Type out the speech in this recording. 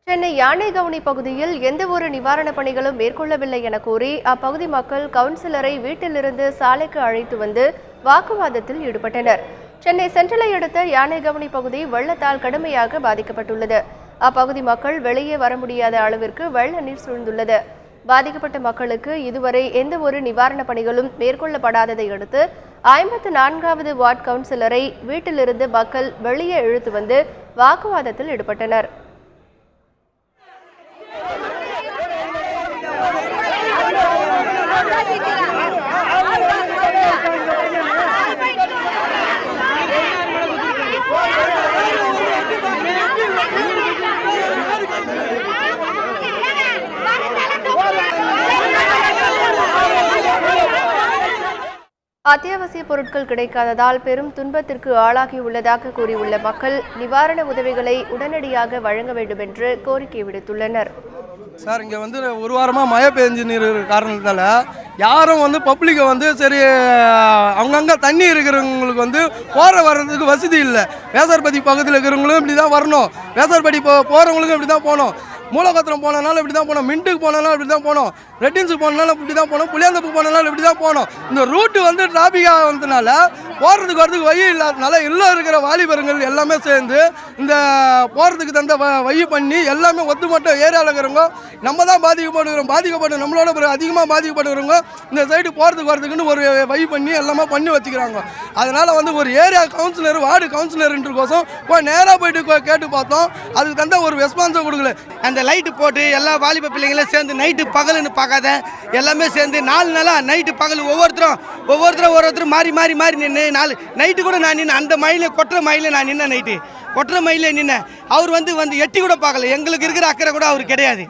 சென்னை யானைகவுனி பகுதியில் எந்தவொரு நிவாரணப் பணிகளும் மேற்கொள்ளவில்லை என கூறி அப்பகுதி மக்கள் கவுன்சிலரை வீட்டிலிருந்து சாலைக்கு அழைத்து வந்து வாக்குவாதத்தில் ஈடுபட்டனர். சென்னை சென்ட்ரலை அடுத்த யானைகவுனி பகுதி வெள்ளத்தால் கடுமையாக பாதிக்கப்பட்டுள்ளது. அப்பகுதி மக்கள் வெளியே வர முடியாத அளவிற்கு வெள்ள நீர் சூழ்ந்துள்ளது. பாதிக்கப்பட்ட மக்களுக்கு இதுவரை எந்தவொரு நிவாரணப் பணிகளும் மேற்கொள்ளப்படாததை அடுத்து 54வது வார்டு கவுன்சிலரை வீட்டிலிருந்து மக்கள் வெளியே இழுத்து வந்து வாக்குவாதத்தில் ஈடுபட்டனர். அத்தியாவசிய பொருட்கள் கிடைக்காததால் பெரும் துன்பத்திற்கு ஆளாகியுள்ளதாக கூறியுள்ள மக்கள் நிவாரண உதவிகளை உடனடியாக வழங்க வேண்டும் என்று கோரிக்கை விடுத்துள்ளனர். சார், இங்கே ஒரு வாரமாக மழை பெஞ்சு நீர் காரணத்தால் யாரும் பப்ளிக்கை சரி அவங்கங்க தண்ணி இருக்கிறவங்களுக்கு போகிற வர்றதுக்கு வசதி இல்லை. வேசார்பதி பக்கத்தில் இருக்கிறவங்களும் இப்படி தான் வரணும், வேசார்படி போகிறவங்களுக்கும் இப்படி தான் போகணும், மூலகத்திரம் போனாலும் இப்படி தான் போனோம், மின்ட்டுக்கு போனாலும் இப்படி தான் போனோம், ரெட்டின்ஸுக்கு போனாலும் இப்படி தான் போனோம், புளியாந்தப்புக்கு போனாலும் இப்படி தான் போனோம். இந்த ரூட்டு டிராஃபிக்காக வந்ததுனால போகிறதுக்கு வரதுக்கு வழி இல்லாததுனால எல்லாம் இருக்கிற வாலிபர்கள் எல்லாமே சேர்ந்து இந்த போகிறதுக்கு தந்த வழி பண்ணி எல்லாமே ஒத்துமொட்ட ஏரியாவில் இருக்கிறவங்க நம்ம தான் பாதிக்கப்பட்டு நம்மளோட அதிகமாக பாதிக்கப்படுகிறவங்க இந்த சைடு போகிறதுக்கு வரதுக்குன்னு ஒரு வழி பண்ணி எல்லாமே பண்ணி வச்சுக்கிறாங்க. அதனால் ஒரு ஏரியா கவுன்சிலர் வார்டு கவுன்சிலர்ன்றக்கோசம் போய் நேராக போயிட்டு கேட்டு பார்த்தோம். அதுக்கு தந்த ஒரு ரெஸ்பான்ஸை கொடுக்கல. அந்த லைட்டு போட்டு எல்லா வாலிப பிள்ளைங்களும் சேர்ந்து நைட்டு பகலுன்னு பார்க்காத எல்லாமே சேர்ந்து 4 நாளாக நைட்டு பகல் ஒவ்வொருத்தரும் மாறி மாறி மாறி நின்று நைட்டு கூட நான் நின்று அந்த மயில கொட்டுற மயில நான் நின்ன நைட்டு கொட்டுற மயில நின்ன அவர் எட்டி கூட பார்க்கல. எங்களுக்கு இருக்கிற அக்கறை கூட அவர் கிடையாது.